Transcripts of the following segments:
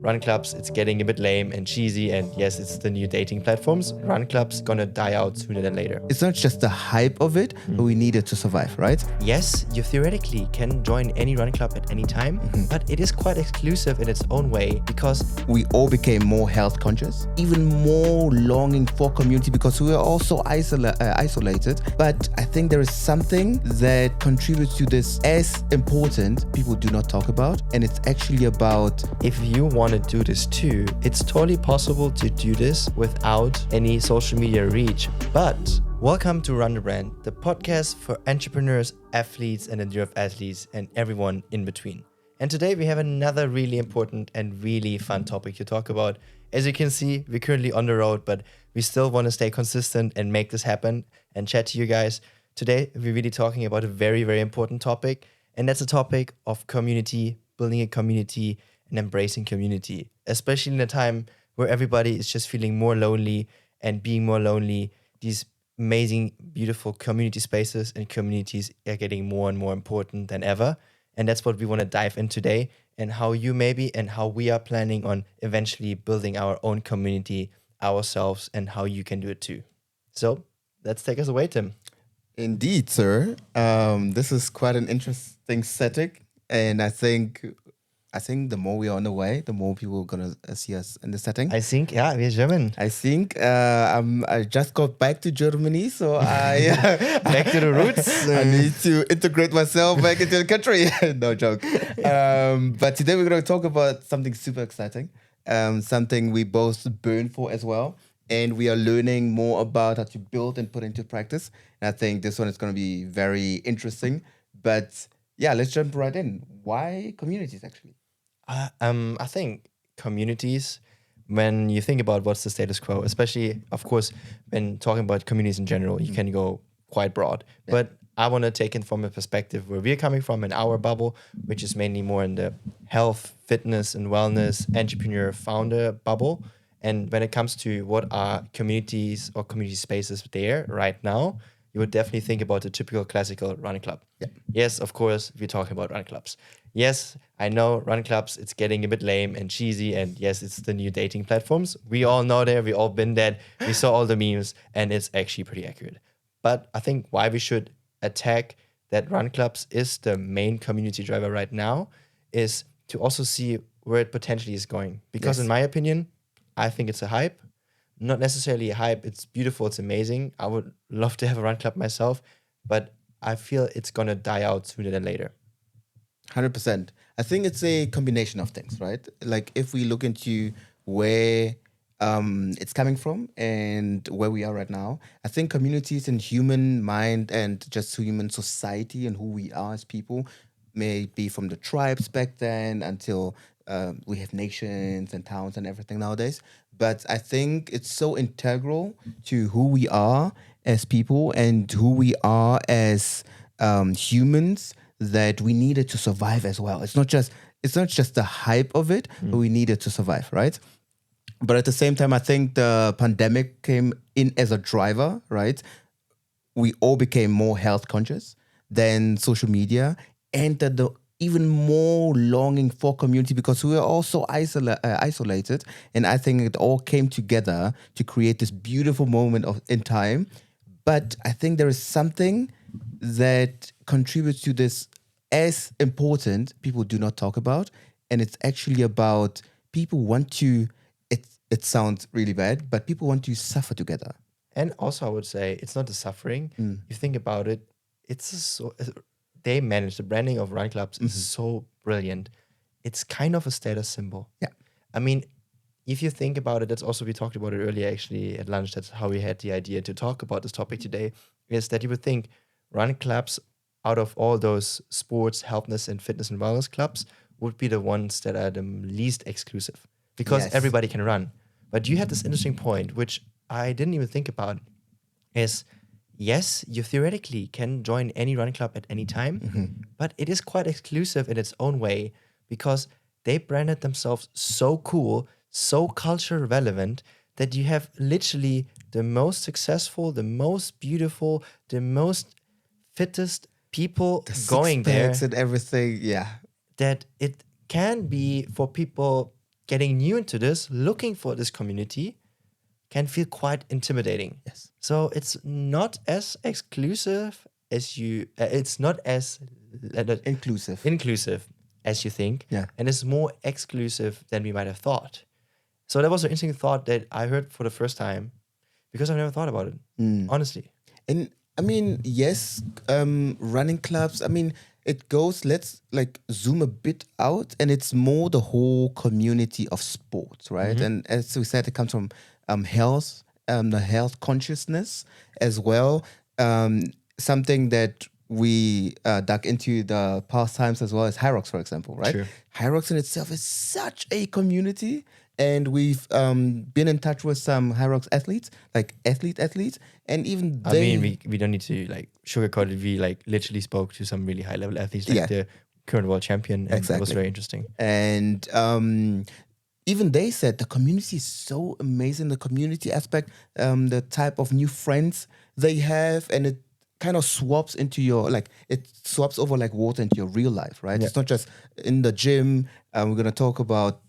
run clubs, it's getting a bit lame and cheesy, and yes, it's the new dating platforms. Run clubs gonna die out sooner than later. It's not just the hype of it, but we need it to survive, right? Yes, you theoretically can join any run club at any time, but it is quite exclusive in its own way because We all became more health conscious, even more longing for community because we are all so isolated. But I think there is something that contributes to this as important people do not talk about, and it's actually about if you want to do this too, it's totally possible to do this without any social media reach. But welcome to Run the Brand, the podcast for entrepreneurs, athletes, and endurance athletes, and everyone in between. And today we have another really important and really fun topic to talk about. As you can see, we're currently on the road, but we still want to stay consistent and make this happen and chat to you guys. Today, we're really talking about a very, very important topic, and that's the topic of community, building a community, and embracing community, especially in a time where everybody is just feeling more lonely and being more lonely. These amazing, beautiful community spaces and communities are getting more and more important than ever. And that's what we want to dive in today, and how you maybe and how we are planning on eventually building our own community ourselves and how you can do it too. So let's take us away, Tim. Indeed, sir. This is quite an interesting setting, and I think the more we are on the way, the more people are gonna see us in the setting. I think, yeah, we're German. I think I just got back to Germany, so I Back to the roots. I need to integrate myself back into the country. No joke. But today we're going to talk about something super exciting, something we both burn for as well. And we are learning more about how to build and put into practice. And I think this one is going to be very interesting. But yeah, let's jump right in. Why communities actually? I think communities, when you think about what's the status quo, especially, of course, when talking about communities in general, you can go quite broad. Yeah. But I want to take it from a perspective where we're coming from in our bubble, which is mainly more in the health, fitness, and wellness, entrepreneur, founder bubble. And when it comes to what are communities or community spaces there right now, you would definitely think about the typical classical run club. Yeah. Yes, of course, we're talking about run clubs. Yes, I know run clubs, it's getting a bit lame and cheesy, and yes, it's the new dating platforms. We all know that, we all been there, we saw all the memes, and it's actually pretty accurate. But I think why we should attack that run clubs is the main community driver right now is to also see where it potentially is going. Because in my opinion, I think it's a hype. Not necessarily a hype, it's beautiful, it's amazing. I would love to have a run club myself, but I feel it's gonna die out sooner than later. 100%. I think it's a combination of things, right? Like if we look into where it's coming from and where we are right now, I think communities and human mind and just human society and who we are as people may be from the tribes back then until we have nations and towns and everything nowadays. But I think it's so integral to who we are as people and who we are as humans that we need it to survive as well. It's not just the hype of it, but we need it to survive, right? But at the same time, I think the pandemic came in as a driver, right? We all became more health conscious than social media, and the even more longing for community because we were all so isolated. And I think it all came together to create this beautiful moment in time. But I think there is something that contributes to this as important people do not talk about. And it's actually about people want to, it sounds really bad, but people want to suffer together. And also I would say it's not the suffering. You think about it, they manage the branding of run clubs is so brilliant. It's kind of a status symbol. Yeah. I mean, if you think about it, that's also, we talked about it earlier actually at lunch. That's how we had the idea to talk about this topic today, is that you would think run clubs out of all those sports, healthness and fitness and wellness clubs would be the ones that are the least exclusive because everybody can run. But you had this interesting point, which I didn't even think about, is yes, you theoretically can join any run club at any time, but it is quite exclusive in its own way because they branded themselves so cool, so culture relevant that you have literally the most successful, the most beautiful, the most fittest people going there. And everything, yeah. That it can be for people getting new into this, looking for this community, can feel quite intimidating. Yes. So it's not as exclusive as you. It's not as Inclusive. inclusive as you think, Yeah. and it's more exclusive than we might have thought. So that was an interesting thought that I heard for the first time because I've never thought about it. Honestly, And I mean, yes, running clubs. I mean, it goes. Let's like zoom a bit out, and it's more the whole community of sports, right? And as we said, it comes from health, the health consciousness as well. Something that we dug into the past times as well as Hyrox, for example, right? True. Hyrox in itself is such a community. And we've been in touch with some Hyrox athletes, like athletes, and even I they. mean, we don't need to like sugarcoat it. We like literally spoke to some really high level athletes, like Yeah. the current world champion, and that was Exactly. very interesting. And even they said the community is so amazing. The community aspect, the type of new friends they have, and it kind of swaps into your it swaps over like water into your real life, right? Yeah. It's not just in the gym. We're gonna talk about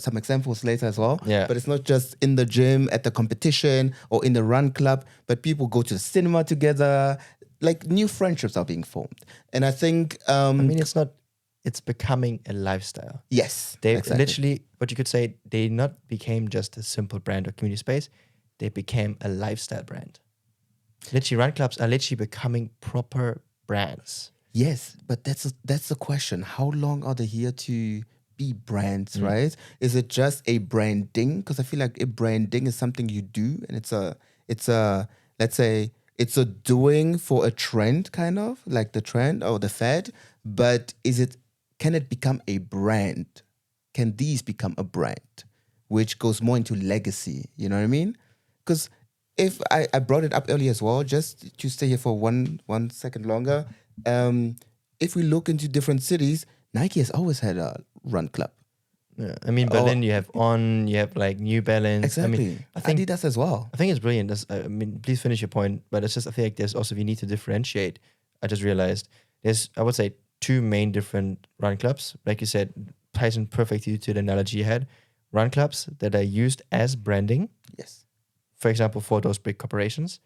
some examples later as well. Yeah. But it's not just in the gym, at the competition, or in the run club. But people go to the cinema together. Like new friendships are being formed, and I think I mean, it's not. It's becoming a lifestyle. yes, They exactly. literally, what you could say, they not became just a simple brand or community space. They became a lifestyle brand. Literally, run clubs are literally becoming proper brands. Yes, but that's the question. How long are they here to be brands, right? Is it just a branding? Because I feel like a branding is something you do, and it's a let's say it's a doing for a trend, kind of like the trend or the fad. But can it become a brand? Can these become a brand, which goes more into legacy? You know what I mean? Because if I brought it up earlier as well, just to stay here for one second longer. If we look into different cities, Nike has always had a run club. Yeah. I mean, Berlin, you have you have like New Balance. Exactly. I mean, I think Adidas as well. I think it's brilliant. I mean, please finish your point. But it's just I feel like there's also we need to differentiate. I just realized there's I would say two main different run clubs. Like you said, ties in perfectly to the analogy you had. Run clubs that are used as branding, Yes. for example, for those big corporations,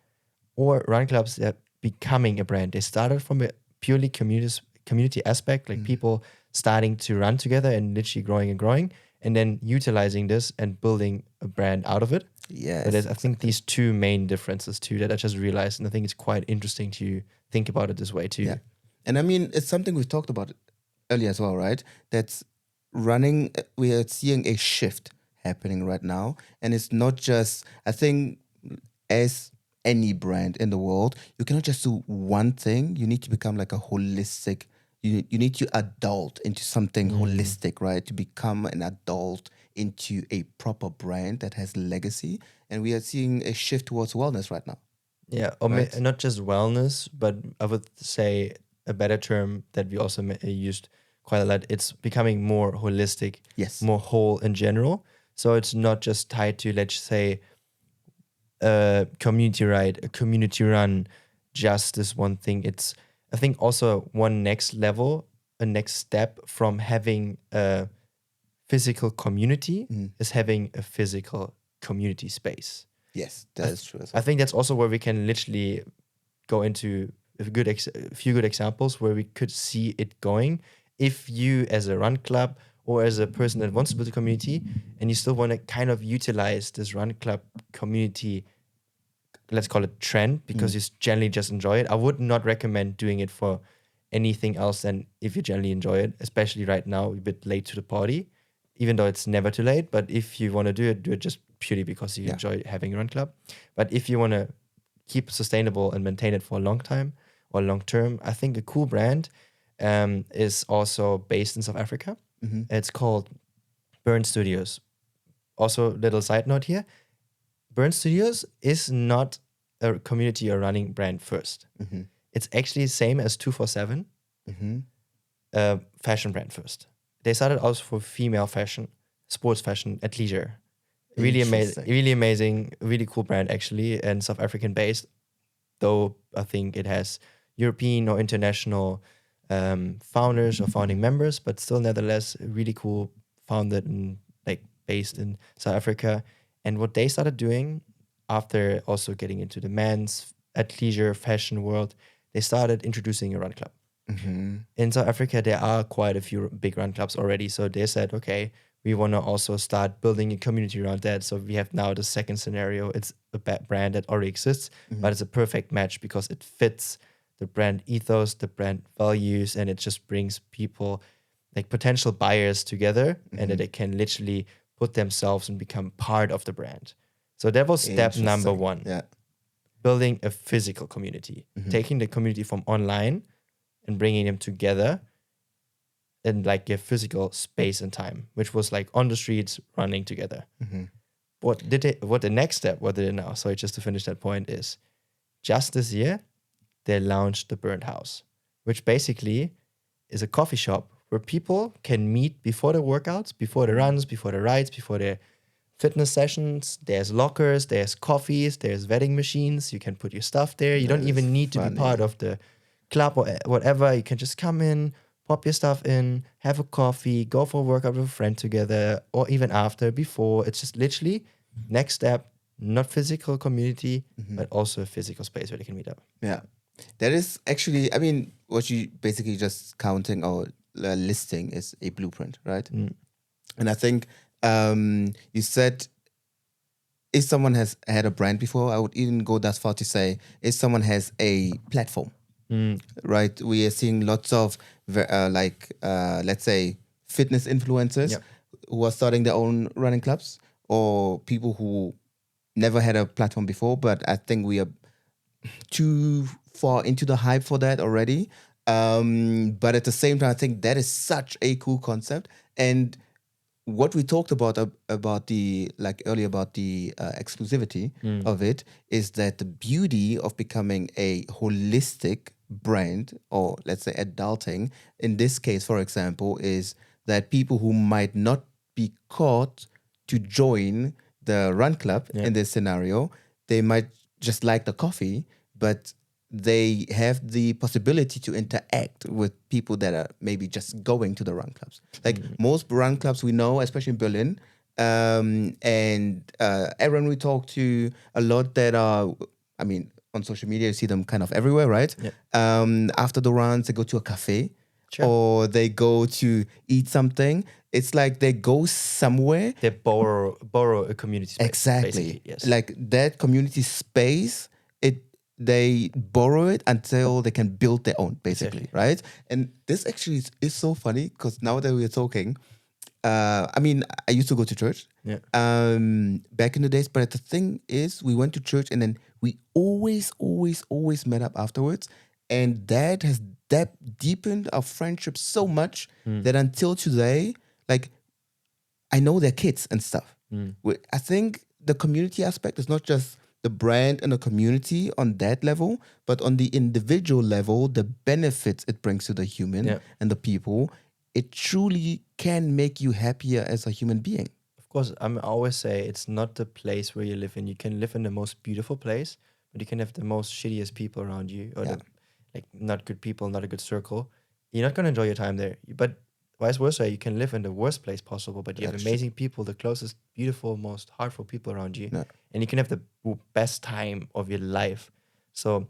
or run clubs that becoming a brand. They started from a purely community aspect, like people starting to run together and literally growing and growing, and then utilizing this and building a brand out of it. Yes. But there's, I think these two main differences too that I just realized, and I think it's quite interesting to think about it this way too. Yeah. And I mean, it's something we've talked about earlier as well, right? That's running, we are seeing a shift happening right now. And it's not just, I think, as any brand in the world, you cannot just do one thing. You need to become like a holistic, you need to adult into something holistic, right? To become an adult into a proper brand that has legacy. And we are seeing a shift towards wellness right now. Yeah, or Right. not just wellness, but I would say a better term that we also used quite a lot. It's becoming more holistic, Yes. more whole in general. So it's not just tied to, let's say, a community ride, a community run, just this one thing. It's, I think, also one next level, a next step from having a physical community is having a physical community space. Yes, that is true as I well. think that's also where we can literally go into a few good examples where we could see it going. If you, as a run club or as a person that wants to build a community, and you still want to kind of utilize this run club community, let's call it trend, because you generally just enjoy it, I would not recommend doing it for anything else than if you generally enjoy it, especially right now, a bit late to the party, even though it's never too late. But if you want to do it just purely because you enjoy having a run club. But if you want to keep sustainable and maintain it for a long time or long term, I think a cool brand is also based in South Africa. It's called Burn Studios. Also, little side note here, Burn Studios is not a community or running brand first. It's actually the same as 247, fashion brand first. They started out for female fashion, sports fashion, athleisure. Really amazing, really cool brand actually, and South African based. Though I think it has European or international founders or founding members, but still nevertheless a really cool founded and like based in South Africa. And what they started doing after also getting into the men's athleisure fashion world, they started introducing a run club. In South Africa, there are quite a few big run clubs already. So they said, okay, we want to also start building a community around that. So we have now the second scenario. It's a brand that already exists, but it's a perfect match because it fits the brand ethos, the brand values, and it just brings people, like potential buyers, together, and that they can literally put themselves and become part of the brand. So that was step number one. Yeah. Building a physical community, taking the community from online and bringing them together in like a physical space and time, which was like on the streets running together. What the next step, what did it now? Sorry, just to finish that point, is just this year, they launched the Burnt House, which basically is a coffee shop where people can meet before the workouts, before the runs, before the rides, before the fitness sessions. There's lockers, there's coffees, there's vending machines. You can put your stuff there. You don't even need to be part of the club or whatever. You can just come in, pop your stuff in, have a coffee, go for a workout with a friend together, or even after, before. It's just literally next step, not physical community, but also a physical space where they can meet up. Yeah. That is actually, I mean, what you basically just counting or listing is a blueprint, right? And I think you said if someone has had a brand before, I would even go that far to say if someone has a platform, right? We are seeing lots of let's say fitness influencers who are starting their own running clubs, or people who never had a platform before, but I think we are too far into the hype for that already. But at the same time, I think that is such a cool concept. And what we talked about the like earlier about the exclusivity of it is that the beauty of becoming a holistic brand, or let's say adulting in this case, for example, is that people who might not be caught to join the run club in this scenario, they might just like the coffee, but they have the possibility to interact with people that are maybe just going to the run clubs. Like most run clubs we know, especially in Berlin, and everyone we talk to a lot that are, I mean, on social media, you see them kind of everywhere, right? After the runs, they go to a cafe or they go to eat something. It's like they go somewhere. They borrow a community space. Exactly. Yes. Like that community space, they borrow it until they can build their own, basically, right? And this actually is so funny because now that we're talking, I mean, I used to go to church back in the days, but the thing is, we went to church and then we always met up afterwards. And that has deepened our friendship so much that until today, like, I know their kids and stuff. I think the community aspect is not just the brand and the community on that level, but on the individual level, the benefits it brings to the human and the people, it truly can make you happier as a human being. Of course, I always say it's not the place where you live in. You can live in the most beautiful place, but you can have the most shittiest people around you, or like not good people, not a good circle. You're not going to enjoy your time there. But vice versa, you can live in the worst place possible, but you have amazing people, the closest, beautiful, most heartful people around you, and you can have the best time of your life. So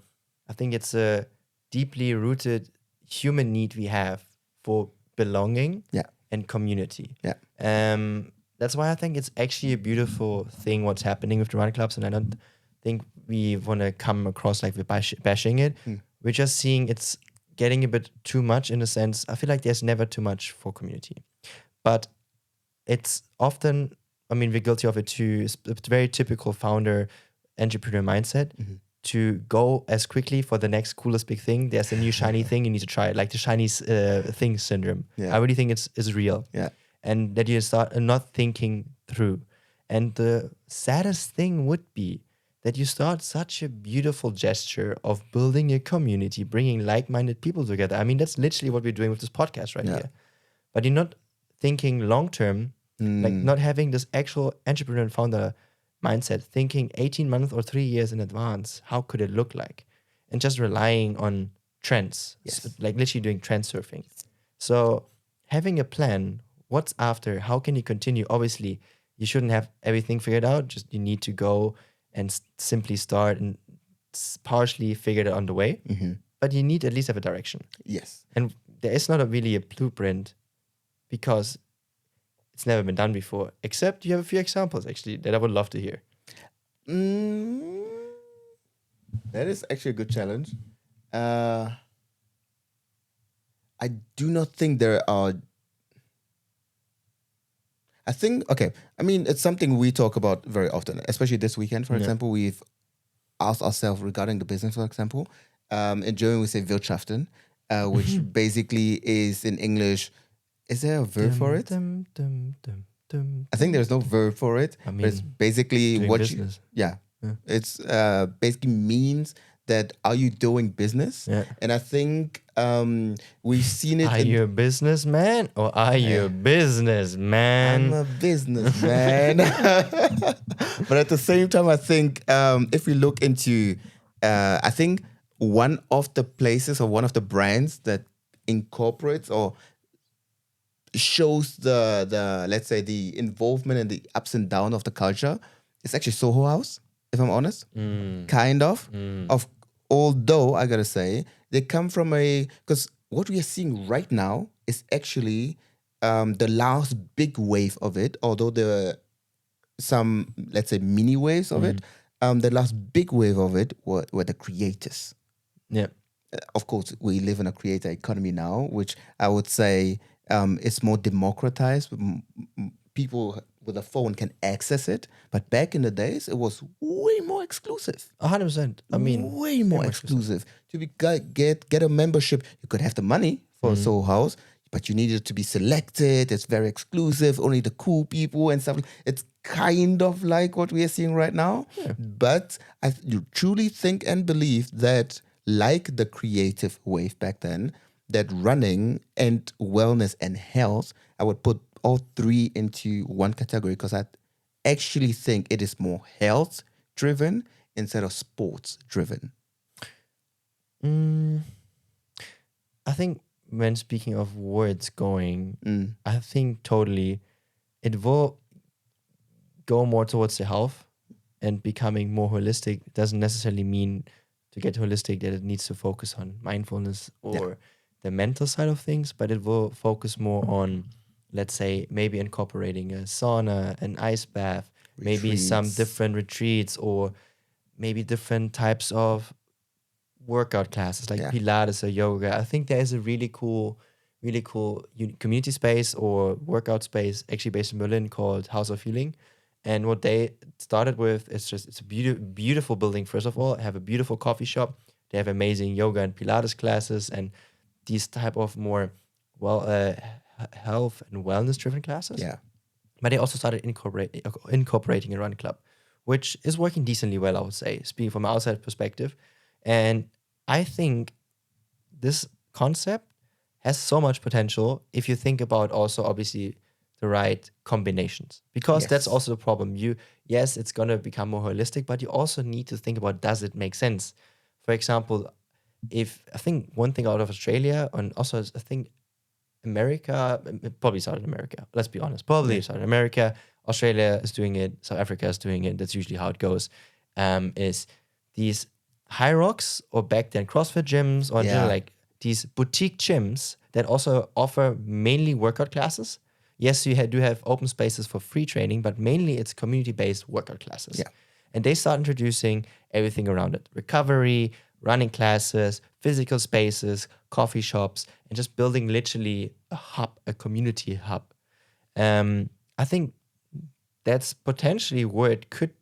I think it's a deeply rooted human need we have for belonging and community. That's why I think it's actually a beautiful thing what's happening with the run clubs, and I don't think we want to come across like we're bashing it. We're just seeing it's getting a bit too much in a sense. I feel like there's never too much for community, but it's often, I mean, we're guilty of it too. It's a very typical founder entrepreneur mindset to go as quickly for the next coolest big thing. There's a new shiny thing, you need to try it, like the shiny thing syndrome. I really think it's real. And that you start not thinking through. And the saddest thing would be that you start such a beautiful gesture of building a community, bringing like-minded people together. I mean, that's literally what we're doing with this podcast right here. But you're not thinking long-term, like not having this actual entrepreneur and founder mindset, thinking 18 months or 3 years in advance, how could it look like? And just relying on trends, like literally doing trend surfing. So having a plan, what's after? How can you continue? Obviously, you shouldn't have everything figured out. Just you need to go and simply start and partially figure it on the way. But you need at least have a direction. Yes. And there is not really a blueprint because it's never been done before, except you have a few examples actually that I would love to hear. That is actually a good challenge. I do not think there are. I think, okay, I mean, it's something we talk about very often, especially this weekend, for example. We've asked ourselves regarding the business, for example. In German, we say Wirtschaften, which basically is in English. Is there a verb for it? I think there's no verb for it. I mean, but it's basically doing what business. It's basically means that are you doing business? Yeah. And I think we've seen it. Are you a businessman or are you a businessman? I'm a businessman. But at the same time, I think if we look into, I think one of the places or one of the brands that incorporates or shows the let's say the involvement and the ups and downs of the culture is actually Soho House, if I'm honest. Kind of. Although I gotta say, they come from because what we are seeing right now is actually the last big wave of it, although there are some, let's say, mini waves of it. The last big wave of it were the creators. Yeah. Of course, we live in a creator economy now, which I would say is more democratized. People with a phone can access it, but back in the days, it was way more exclusive. 100%. I mean, way more exclusive. To get a membership, you could have the money for a Soho House, but you needed to be selected. It's very exclusive. Only the cool people and stuff. It's kind of like what we are seeing right now. Yeah. But I truly think and believe that, like the creative wave back then, that running and wellness and health, I would put all three into one category because I actually think it is more health driven instead of sports driven. I think when speaking of where it's going, I think totally it will go more towards the health and becoming more holistic. It doesn't necessarily mean to get holistic that it needs to focus on mindfulness or the mental side of things, but it will focus more on, let's say, maybe incorporating a sauna, an ice bath, maybe some different retreats, or maybe different types of workout classes like Pilates or yoga. I think there is a really cool community space or workout space actually based in Berlin called House of Healing. And what they started with is it's a beautiful building. First of all, have a beautiful coffee shop. They have amazing yoga and Pilates classes and these type of more health and wellness driven classes. Yeah. But they also started incorporating a run club, which is working decently well, I would say, speaking from an outside perspective. And I think this concept has so much potential if you think about also obviously the right combinations, because that's also the problem. Yes, it's going to become more holistic, but you also need to think about, does it make sense? For example, if I think one thing out of Australia and also I think America, probably South America, let's be honest, probably South America, Australia is doing it, South Africa is doing it, that's usually how it goes, is these high rocks or back then CrossFit gyms or like these boutique gyms that also offer mainly workout classes. Yes, you do have open spaces for free training, but mainly it's community-based workout classes. Yeah. And they start introducing everything around it. Recovery, running classes, physical spaces, coffee shops, and just building literally a hub, a community hub. I think that's potentially where it could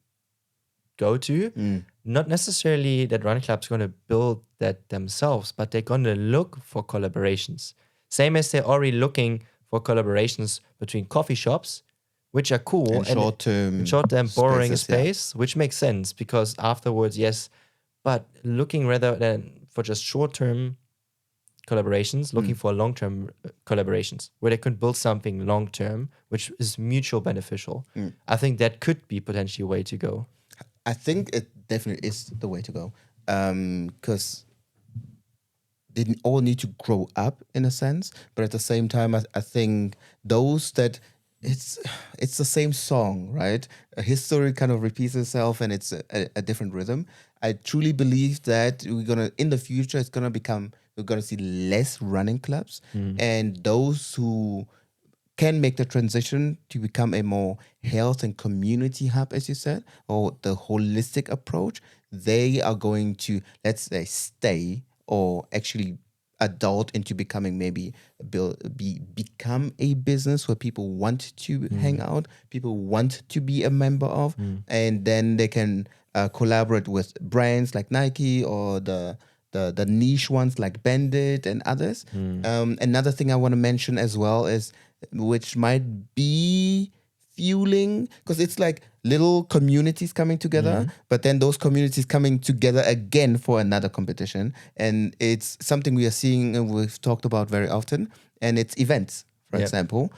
go to. Not necessarily that run club's going to build that themselves, but they're going to look for collaborations. Same as they're already looking for collaborations between coffee shops, which are cool and short-term borrowing a space, which makes sense because afterwards, yes, but looking rather than for just short-term collaborations, looking for long-term collaborations where they can build something long-term, which is mutual beneficial. I think that could be potentially a way to go. I think it definitely is the way to go because they all need to grow up in a sense, but at the same time, I think those that it's it's the same song, right? History kind of repeats itself, and it's a different rhythm. I truly believe that we're gonna in the future it's gonna become we're gonna see less running clubs, and those who can make the transition to become a more health and community hub, as you said, or the holistic approach, they are going to, let's say, stay or actually adult into becoming maybe become a business where people want to hang out, people want to be a member of, and then they can collaborate with brands like Nike or the niche ones like Bandit and others. Another thing I want to mention as well is, which might be fueling, because it's like little communities coming together, but then those communities coming together again for another competition. And it's something we are seeing and we've talked about very often. And it's events, for Yep. example.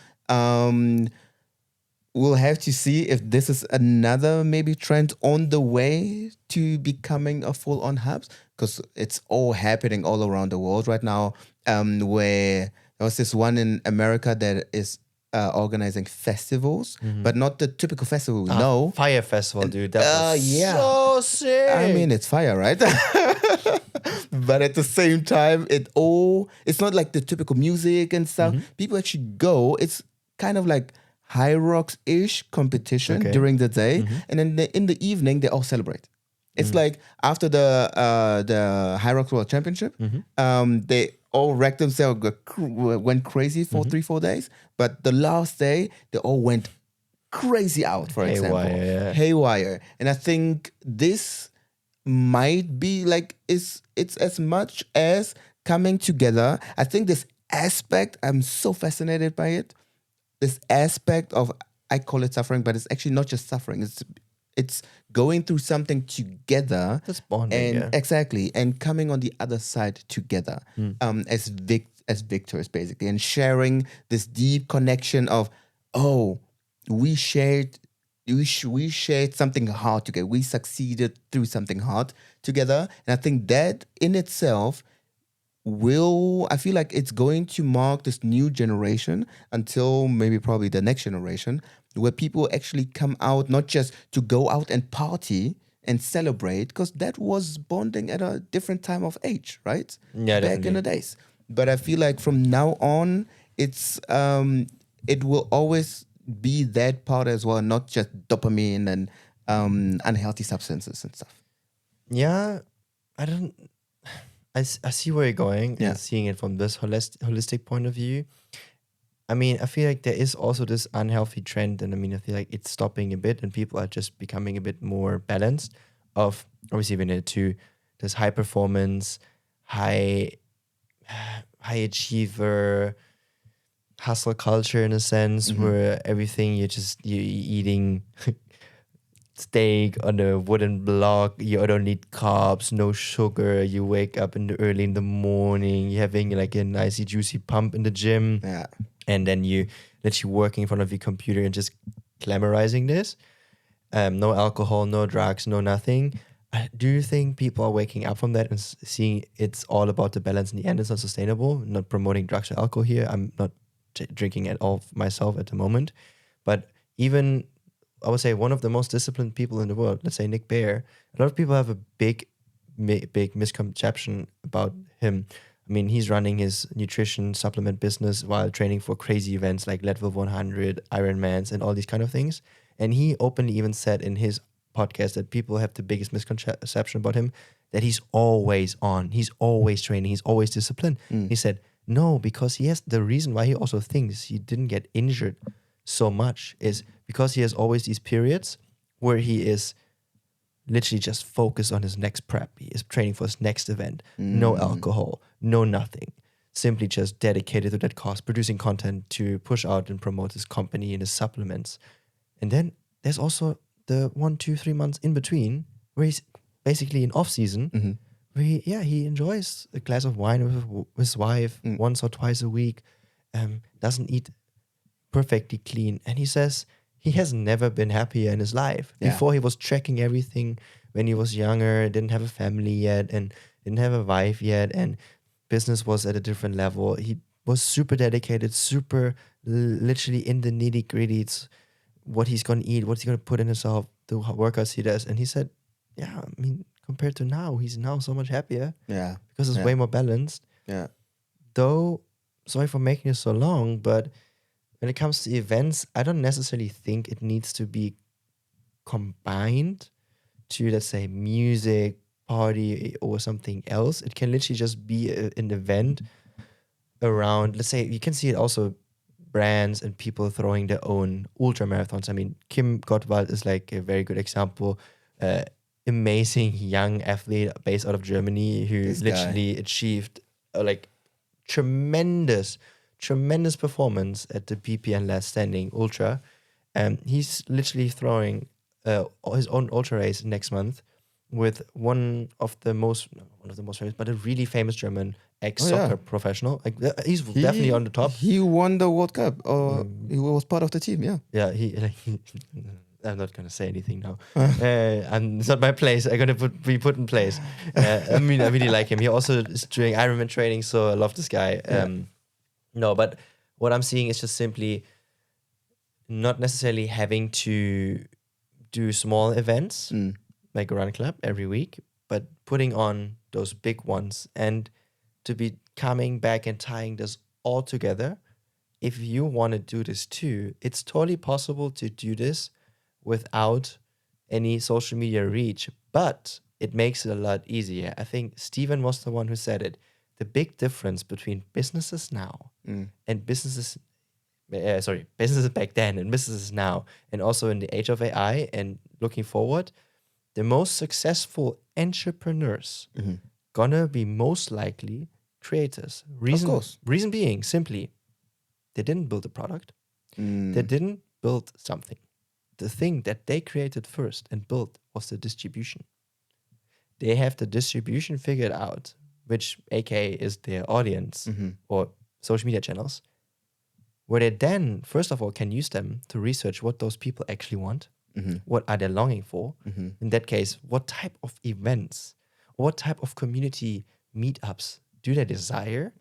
We'll have to see if this is another maybe trend on the way to becoming a full-on hubs, because it's all happening all around the world right now. Where there was this one in America that is organizing festivals, but not the typical festival we know. Fire Festival, dude. That was yeah. so sick. I mean, it's fire, right? But at the same time, it's not like the typical music and stuff. People actually go. It's kind of like high rocks-ish competition during the day. And then in the evening, they all celebrate. It's like after the High Rocks World Championship, they all wrecked themselves, went crazy for 3-4 days. But the last day, they all went crazy out, for example. Haywire. And I think this might be like, it's as much as coming together. I think this aspect, I'm so fascinated by it. This aspect of, I call it suffering, but it's actually not just suffering. It's going through something together. That's bonding, and exactly, and coming on the other side together, as victors basically, and sharing this deep connection of, oh, we shared something hard together. We succeeded through something hard together, and I think that in itself I feel like it's going to mark this new generation until maybe probably the next generation, where people actually come out not just to go out and party and celebrate, because that was bonding at a different time of age, right? Yeah, back in the days. But I feel like from now on, it will always be that part as well, not just dopamine and unhealthy substances and stuff. Yeah, I see where you're going and seeing it from this holistic point of view. I mean, I feel like there is also this unhealthy trend, and I mean, I feel like it's stopping a bit, and people are just becoming a bit more balanced. Of obviously, we need to this high performance, high achiever, hustle culture in a sense, where everything you're eating steak on a wooden block, you don't need carbs, no sugar, you wake up early in the morning, you're having like a nicey juicy pump in the gym, and then you literally working in front of your computer and just glamorizing this. No alcohol, no drugs, no nothing. Do you think people are waking up from that and seeing it's all about the balance in the end? It's not sustainable. Not promoting drugs or alcohol here. I'm not drinking at all myself at the moment, but even I would say one of the most disciplined people in the world, let's say Nick Bear, a lot of people have a big misconception about him. I mean, he's running his nutrition supplement business while training for crazy events like Leadville 100, Ironmans, and all these kind of things. And he openly even said in his podcast that people have the biggest misconception about him, that he's always on, he's always training, he's always disciplined. He said, no, because he has the reason why he also thinks he didn't get injured so much is because he has always these periods where he is literally just focused on his next prep. He is training for his next event. No alcohol, no nothing. Simply just dedicated to that cause, producing content to push out and promote his company and his supplements. And then there's also the 1, 2, 3 months in between where he's basically in off season, where he enjoys a glass of wine with his wife once or twice a week, doesn't eat perfectly clean. And he says he has never been happier in his life. Before he was tracking everything when he was younger, didn't have a family yet and didn't have a wife yet. And business was at a different level. He was super dedicated, super literally in the nitty gritty. It's what he's gonna eat, what's he gonna put in himself, the workouts he does. And he said, yeah, I mean, compared to now, he's now so much happier Yeah. because it's Yeah. way more balanced. Yeah. Though, sorry for making it so long, but when it comes to events, I don't necessarily think it needs to be combined to, let's say, music, party, or something else. It can literally just be an event around, let's say, you can see it also brands and people throwing their own ultra marathons. I mean, Kim Gottwald is like a very good example. Amazing young athlete based out of Germany who This guy. literally achieved like tremendous performance at the PPN last standing ultra. He's literally throwing his own ultra race next month with one of the most famous, but a really famous German ex-soccer professional. Like he's definitely on the top. He won the World Cup, or he was part of the team. Yeah. Yeah, I'm not gonna say anything now. And it's not my place. I'm gonna be put in place. I mean, I really like him. He also is doing Ironman training, so I love this guy. No, but what I'm seeing is just simply not necessarily having to do small events like a run club every week, but putting on those big ones and to be coming back and tying this all together. If you want to do this too, it's totally possible to do this without any social media reach, but it makes it a lot easier. I think Steven was the one who said it. The big difference between businesses now and businesses back then and businesses now, and also in the age of AI and looking forward, the most successful entrepreneurs gonna be most likely creators. Reason being, simply, they didn't build a product. They didn't build something. The thing that they created first and built was the distribution. They have the distribution figured out, which aka is their audience or social media channels, where they then, first of all, can use them to research what those people actually want. What are they longing for? In that case, what type of events, what type of community meetups do they desire?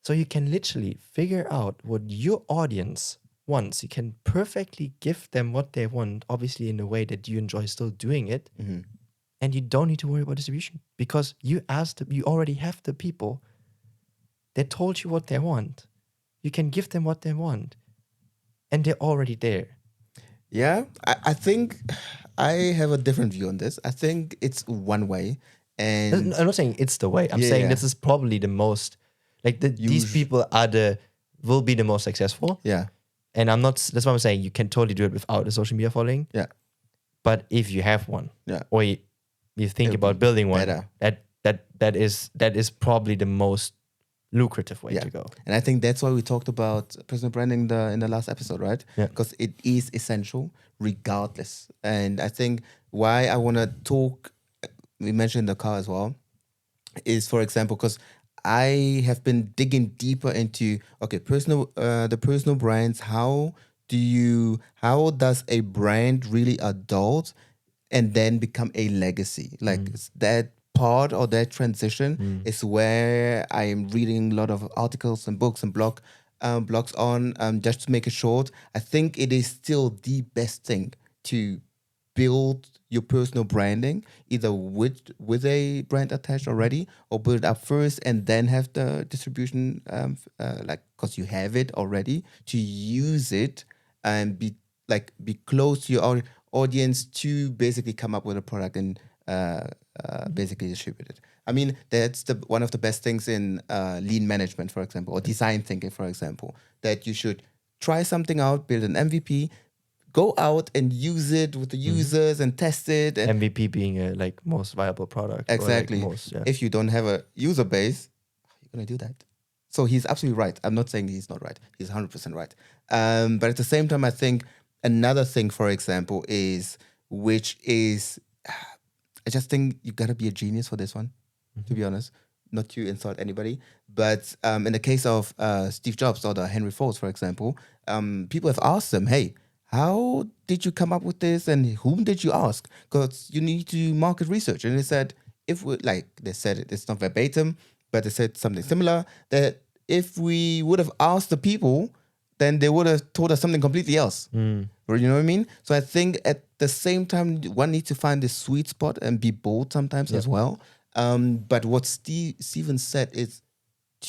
So you can literally figure out what your audience wants. You can perfectly give them what they want, obviously in a way that you enjoy still doing it. And you don't need to worry about distribution because you already have the people that told you what they want. You can give them what they want and they're already there. Yeah, I think I have a different view on this. I think it's one way, and I'm not saying it's the way. I'm saying this is probably the most, like these people will be the most successful. Yeah. And that's why I'm saying you can totally do it without a social media following. Yeah. But if you have one, or you think about building one, that is probably the most lucrative way to go. And I think that's why we talked about personal branding in the last episode, right? Yeah. Because it is essential regardless. And I think why I want to talk, we mentioned the car as well, is, for example, because I have been digging deeper into the personal brands. How does a brand really adult and then become a legacy? Like that part or that transition is where I am reading a lot of articles and books and blogs on. Just to make it short, I think it is still the best thing to build your personal branding, either with a brand attached already, or build it up first and then have the distribution, because you have it already, to use it and be close to your audience to basically come up with a product and basically distribute it. I mean, that's one of the best things in lean management, for example, or design thinking, for example, that you should try something out, build an MVP, go out and use it with the users and test it. And MVP being a most viable product. Exactly. If you don't have a user base, you're going to do that. So he's absolutely right. I'm not saying he's not right. He's 100% right. But at the same time, I think another thing, for example, I just think you got to be a genius for this one, to be honest. Not to insult anybody. But in the case of Steve Jobs or the Henry Ford, for example, people have asked them, hey, how did you come up with this and whom did you ask? Because you need to do market research. And they said, they said it, it's not verbatim, but they said something similar, that if we would have asked the people, then they would have told us something completely else. You know what I mean? So I think at the same time, one needs to find this sweet spot and be bold sometimes as well. But what Steven said is,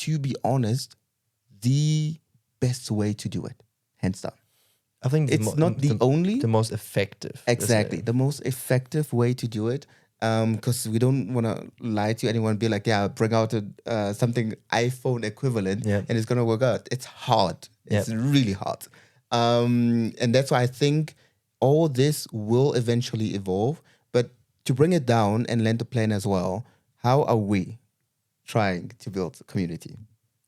to be honest, the best way to do it, hands down. I think It's not the only. the most effective. Exactly. The most effective way to do it. Because we don't want to lie to anyone and be like, yeah, bring out something iPhone equivalent and it's going to work out. It's hard. It's really hard. And that's why I think all this will eventually evolve. But to bring it down and land the plane as well, how are we trying to build a community?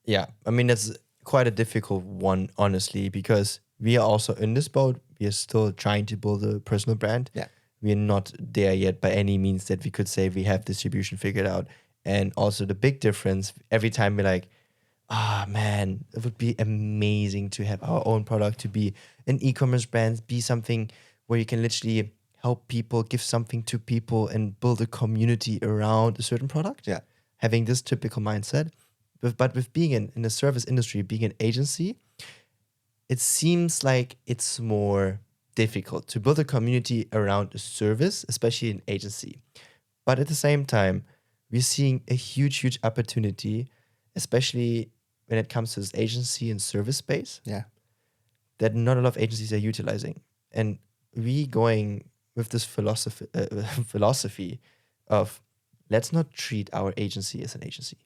Yeah. I mean, that's quite a difficult one, honestly, because we are also in this boat. We are still trying to build a personal brand. Yeah. We are not there yet by any means that we could say we have distribution figured out. And also the big difference, every time we're like, man, it would be amazing to have our own product, to be an e-commerce brand, be something where you can literally help people, give something to people and build a community around a certain product. Yeah. Having this typical mindset. But with being in the service industry, being an agency, it seems like it's more difficult to build a community around a service, especially an agency. But at the same time, we're seeing a huge opportunity, especially when it comes to this agency and service space, that not a lot of agencies are utilizing. And we going with this philosophy of, let's not treat our agency as an agency.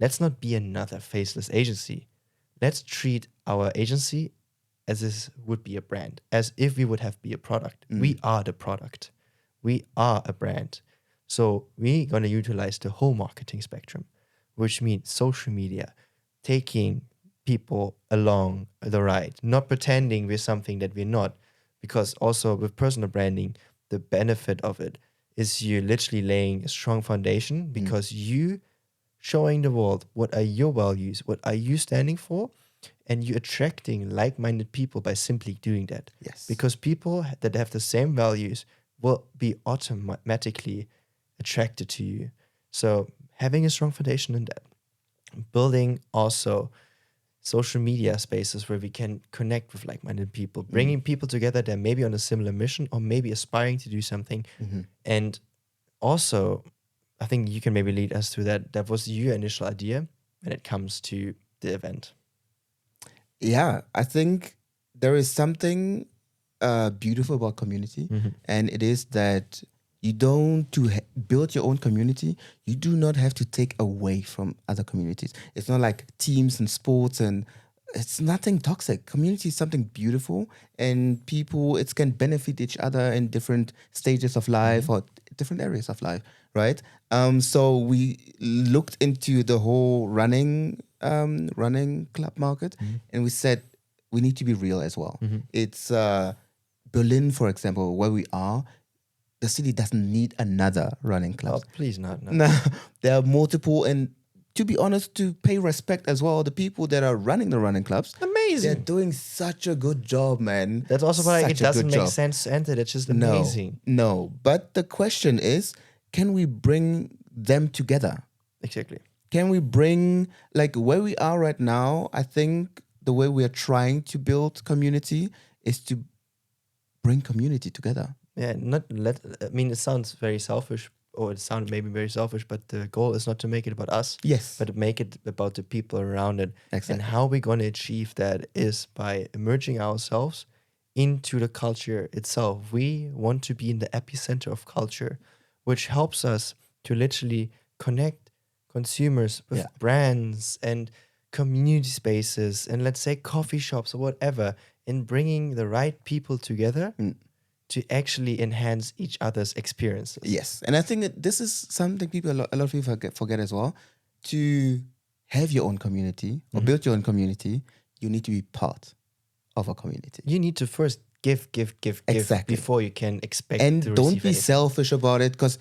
Let's not be another faceless agency. Let's treat our agency as this would be a brand, as if we would have be a product. We are the product. We are a brand. So we're going to utilize the whole marketing spectrum, which means social media, taking people along the ride, not pretending we're something that we're not. Because also with personal branding, the benefit of it is you're literally laying a strong foundation because you showing the world what are your values, what are you standing for, and you're attracting like-minded people by simply doing that. Yes. Because people that have the same values will be automatically attracted to you. So having a strong foundation in that, building also social media spaces where we can connect with like-minded people, bringing people together that may be on a similar mission or maybe aspiring to do something. And also, I think you can maybe lead us through that. That was your initial idea when it comes to the event. Yeah, I think there is something beautiful about community, and it is that you don't build your own community. You do not have to take away from other communities. It's not like teams and sports, and it's nothing toxic. Community is something beautiful, and people it can benefit each other in different stages of life or different areas of life, right? So we looked into the whole running club market, and we said we need to be real as well. It's Berlin, for example, where we are. The city doesn't need another running club. Oh, please not. No, there are multiple, and to be honest, to pay respect as well, the people that are running the running clubs, amazing. They're doing such a good job, man. That's also why it doesn't make job. sense to enter. That's just amazing. No, but the question is, can we bring them together? Exactly. Can we bring, like where we are right now, I think the way we are trying to build community is to bring community together. Yeah, it sounds very selfish, or it sounded maybe very selfish, but the goal is not to make it about us. Yes. But to make it about the people around it. Exactly. And how we're going to achieve that is by immersing ourselves into the culture itself. We want to be in the epicenter of culture, which helps us to literally connect consumers with brands and community spaces and let's say coffee shops or whatever, in bringing the right people together to actually enhance each other's experiences. Yes. And I think that this is something a lot of people forget as well. To have your own community or build your own community, you need to be part of a community. You need to first give Exactly. before you can expect and to don't receive be anything. selfish about it, because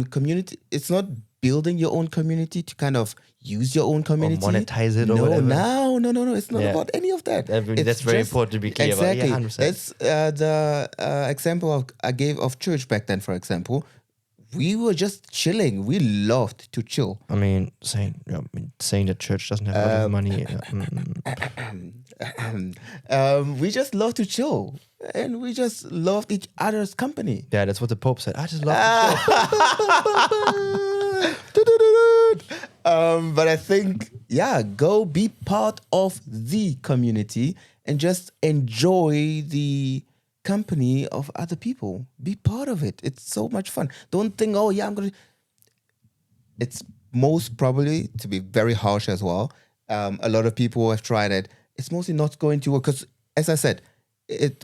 community, it's not building your own community to kind of use your own community or monetize it or whatever. No, it's not about any of that. That's very important to be clear exactly. about. Yeah, 100%. That's the example I gave of church back then, for example. we were just chilling. We loved to chill. I mean, saying that church doesn't have a lot of money. We just love to chill, and we just loved each other's company. Yeah, that's what the Pope said. I just love to chill. But I think, yeah, go be part of the community and just enjoy the company of other people. Be part of it. It's so much fun. Don't think, oh yeah, I'm gonna. It's most probably, to be very harsh as well. A lot of people have tried it. It's mostly not going to work because, as I said,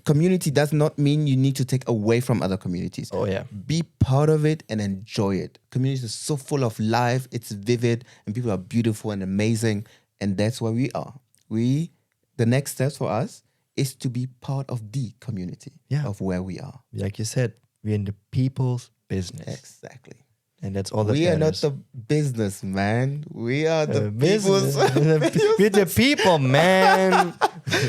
community does not mean you need to take away from other communities. Oh yeah. Be part of it and enjoy it. Community is so full of life. It's vivid and people are beautiful and amazing. And that's where we are. The next steps for us is to be part of the community of where we are. Like you said, we're in the people's business. Exactly. And that's all that we matters. are not the business, man. We are the people's. We're the people, man.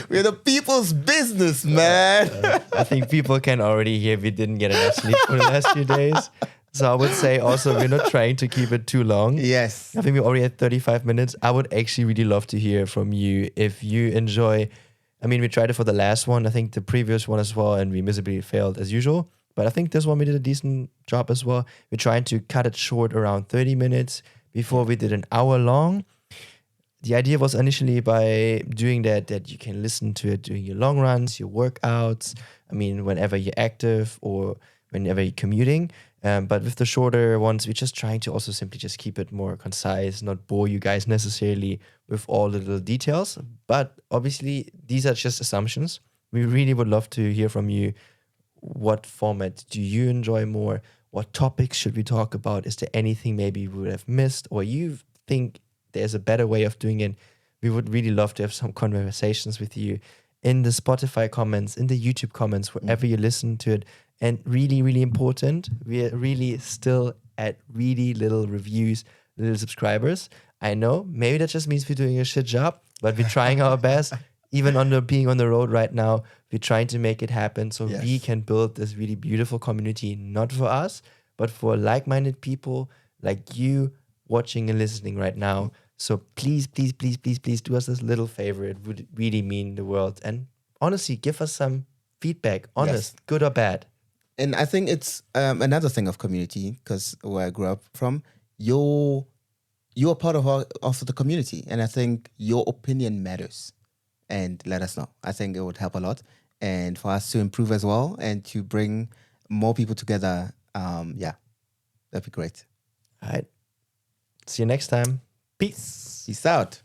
We're the people's business, man. I think people can already hear we didn't get enough sleep for the last few days. So I would say also we're not trying to keep it too long. Yes. I think we're already at 35 minutes. I would actually really love to hear from you if you enjoy. I mean, we tried it for the last one. I think the previous one as well, and we miserably failed as usual. But I think this one we did a decent job as well. We're trying to cut it short around 30 minutes. Before we did an hour long. The idea was initially by doing that you can listen to it during your long runs, your workouts. I mean, whenever you're active or whenever you're commuting. But with the shorter ones, we're just trying to also simply just keep it more concise, not bore you guys necessarily with all the little details. But obviously, these are just assumptions. We really would love to hear from you. What format do you enjoy more? What topics should we talk about? Is there anything maybe we would have missed or you think there's a better way of doing it? We would really love to have some conversations with you in the Spotify comments, in the YouTube comments, wherever you listen to it. And really, really important, we are really still at really little reviews, little subscribers. I know, maybe that just means we're doing a shit job, but we're trying our best. Even being on the road right now, we're trying to make it happen so we can build this really beautiful community, not for us, but for like-minded people like you watching and listening right now. So please, please, please, please, please do us this little favor. It would really mean the world. And honestly, give us some feedback, honest, good or bad. And I think it's another thing of community, because where I grew up from, you're part of the community. And I think your opinion matters. And let us know. I think it would help a lot. And for us to improve as well and to bring more people together, that'd be great. All right. See you next time. Peace. Peace out.